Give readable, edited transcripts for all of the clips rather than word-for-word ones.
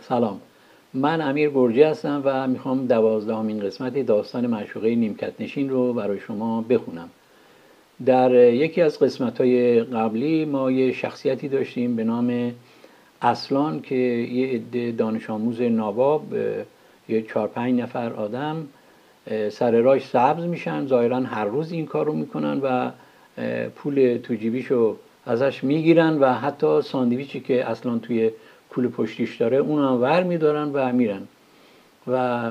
سلام، من امیر گرجی هستم و میخوام 12مین قسمت داستان معشوقه نیمکت نشین رو برای شما بخونم. در یکی از قسمت‌های قبلی ما یه شخصیتی داشتیم به نام اصلان که یه عده دانش آموز ناباب، یه 4-5 نفر آدم سر راهش سبز میشن، ظاهرا هر روز این کار رو میکنن و پول تو جیبیشو ازش میگیرن و حتی ساندویچی که اصلا توی کوله پشتیش داره اون هم ور میدارن و میرن. و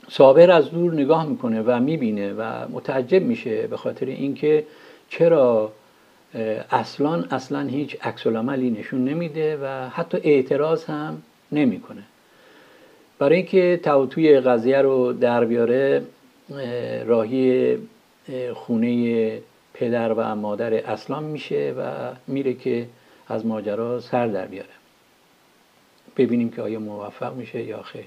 صابر از دور نگاه میکنه و میبینه و متعجب میشه به خاطر اینکه چرا اصلا هیچ عکس العملی نشون نمیده و حتی اعتراض هم نمیکنه. برای اینکه توی قضیه رو در بیاره راهی خونه پدر و مادر اصلان میشه و میره که از ماجرا سر در بیاره. ببینیم که آیا موفق میشه یا خیر.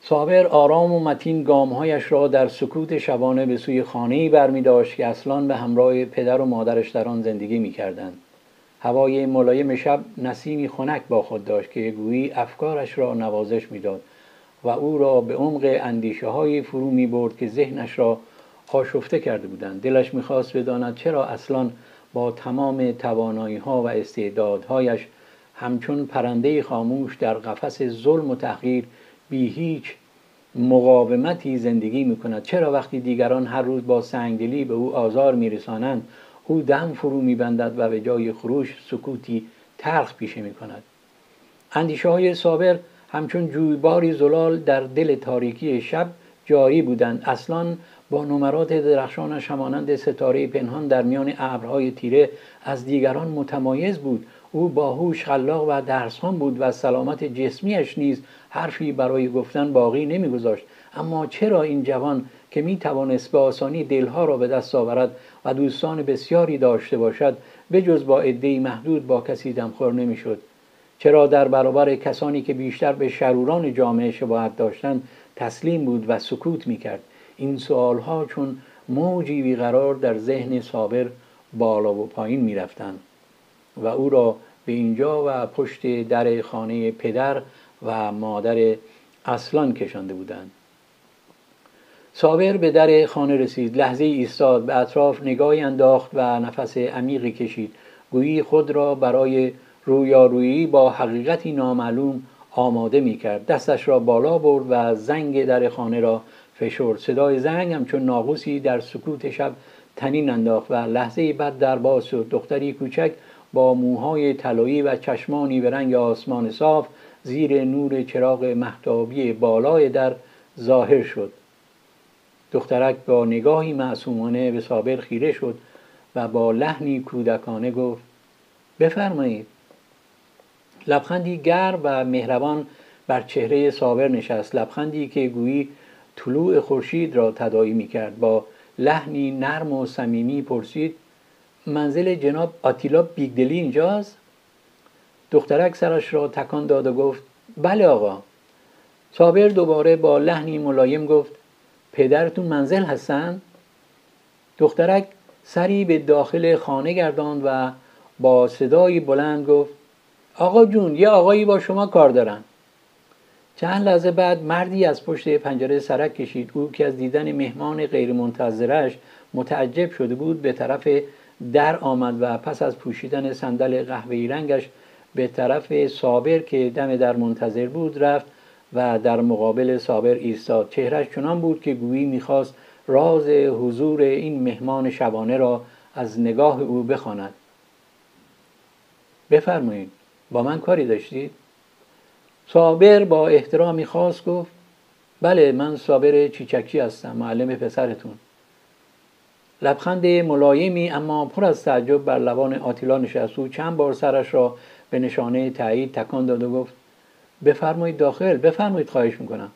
صابر آرام و متین گامهایش را در سکوت شبانه به سوی خانه‌ای برمی‌داشت که اصلان به همراه پدر و مادرش در آن زندگی می‌کردند. هوای ملایم شب نسیمی خنک با خود داشت که گویی افکارش را نوازش می‌داد و او را به عمق اندیشه‌های فرو می‌برد که ذهنش را آشفته کرده بودند. دلش می‌خواست بداند چرا اصلان با تمام توانایی‌ها و استعدادهایش همچون پرنده خاموش در قفس ظلم و تحقیر بی هیچ مقاومتی زندگی می‌کند. چرا وقتی دیگران هر روز با سنگدلی به او آزار می‌رسانند او دم فرو می‌بندد و به جای خروش سکوتی تلخ پیشه می‌کند. اندیشه‌های صابر همچون جویباری زلال در دل تاریکی شب جاری بودند. اصلاً با نمرات درخشانش همانند ستاره پنهان در میان ابرهای تیره از دیگران متمایز بود. او باهوش، خلاق و درسخوان بود و سلامت جسمیش نیز حرفی برای گفتن باقی نمی‌گذاشت. اما چرا این جوان که می‌توانست به آسانی دلها را به دست آورد و دوستان بسیاری داشته باشد به جز با عده‌ای محدود با کسی دمخور نمی‌شد؟ چرا در برابر کسانی که بیشتر به شروران جامعه شباهت داشتند تسلیم بود و سکوت می‌کرد؟ این سوالها چون موجی بیقرار در ذهن صابر بالا و پایین می‌رفتند و او را به اینجا و پشت در خانه پدر و مادر اصلان کشانده بودند. صابر به در خانه رسید، لحظه ایستاد، به اطراف نگاهی انداخت و نفس عمیقی کشید، گویی خود را برای رویارویی با حقیقتی نامعلوم آماده می‌کرد. دستش را بالا برد و زنگ در خانه را فشرد. صدای زنگ همچون ناقوسی در سکوت شب طنین انداخت و لحظه بعد در باز شد. دختری کوچک با موهای طلایی و چشمانی به رنگ آسمان صاف زیر نور چراغ مهتابی بالای در ظاهر شد. دخترک با نگاهی معصومانه به صابر خیره شد و با لحنی کودکانه گفت: بفرمایید. لبخندی گرم و مهربان بر چهره صابر نشست، لبخندی که گویی طلوع خورشید را تداعی می‌کرد. با لحنی نرم و صمیمی پرسید: منزل جناب آتیلا بیگدلی اینجاست؟ دخترک سرش را تکان داد و گفت: بله آقا. صابر دوباره با لحنی ملایم گفت: پدرتون منزل هستند؟ دخترک سری به داخل خانه گرداند و با صدای بلند گفت: آقا جون، یه آقایی با شما کار دارن. چند لحظه بعد مردی از پشت پنجره سرک کشید. او که از دیدن مهمان غیرمنتظرش متعجب شده بود به طرف در آمد و پس از پوشیدن صندل قهوه‌ای رنگش به طرف صابر که دم در منتظر بود رفت و در مقابل صابر ایستاد. چهرهش چنان بود که گویی می‌خواست راز حضور این مهمان شبانه را از نگاه او بخواند. بفرمایید، با من کاری داشتید؟ صابر با احترامی خاص گفت: بله، من صابر چیچکی هستم، معلم پسرتون. لبخند ملایمی اما پر از تعجب بر لبان آتیلا نشست. او چند بار سرش را به نشانه تایید تکان داد و گفت: بفرمایید داخل، بفرمایید، خواهش میکنم.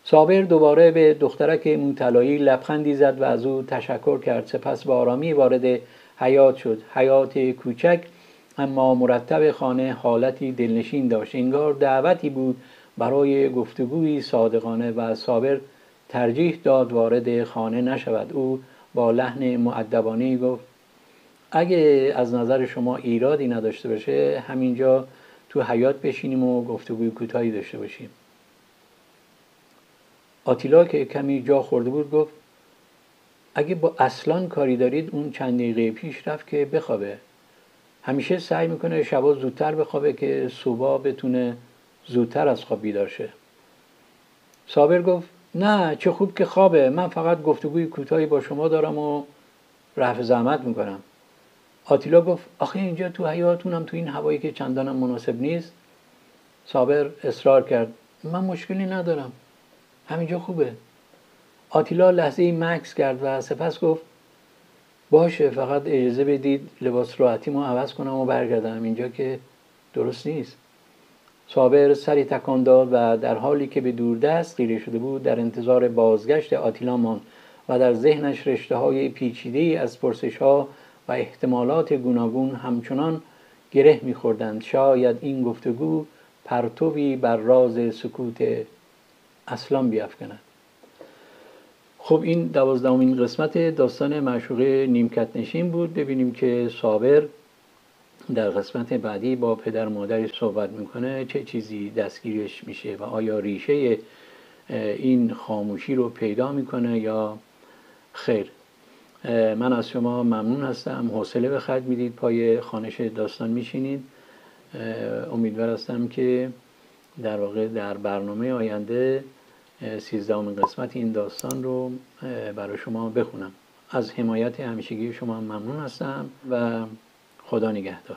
صابر دوباره به دخترک موطلایی لبخندی زد و از او تشکر کرد. سپس با آرامی وارد حیاط شد. حیاط کوچک اما مرتب خانه حالتی دلنشین داشت. انگار دعوتی بود برای گفتگوی صادقانه و صابر ترجیح داد وارد خانه نشود. او با لحن مؤدبانه‌ای گفت: اگه از نظر شما ایرادی نداشته باشه همینجا تو حیاط بشینیم و گفتگوی کوتاهی داشته باشیم. آتیلا که کمی جا خورده بود گفت اگه با اصلان کاری دارید اون چند دقیقه پیش رفت که بخوابه. همیشه سعی میکنه شبا زودتر بخوابه که صبح بتونه زودتر از خواب بیدار شه. صابر گفت نه چه خوب که خوابه، من فقط گفتگوی کوتاهی با شما دارم و رفع زحمت میکنم. آتیلا گفت آخه اینجا تو حیاطونم تو این هوایی که چندانم مناسب نیست. صابر اصرار کرد من مشکلی ندارم، همینجا خوبه. آتیلا لحظه‌ای مکث کرد و سپس گفت باشه فقط اجازه بدید لباس راحتیمو عوض کنم و برگردم، اینجا که درست نیست. صابر سری تکان داد و در حالی که به دوردست خیره شده بود در انتظار بازگشت آتیلا ماند و در ذهنش رشته‌های پیچیده‌ای از پرسش‌ها و احتمالات گوناگون همچنان گره می‌خوردند. شاید این گفتگو پرتوی بر راز سکوت اصلان بیفکند. خب این 12مین قسمت داستان معشوقه نیمکت نشین بود. ببینیم که صابر در قسمت بعدی با پدر مادرش صحبت میکنه، چه چیزی دستگیرش میشه و آیا ریشه این خاموشی رو پیدا میکنه یا خیر. من از شما ممنون هستم، حوصله به خرج میدید، پای خوانش داستان میشینید. امیدوار هستم که در واقع در برنامه آینده 13مین قسمت این داستان رو برای شما بخونم. از حمایت همیشگی شما ممنون هستم و خدا نگهدار.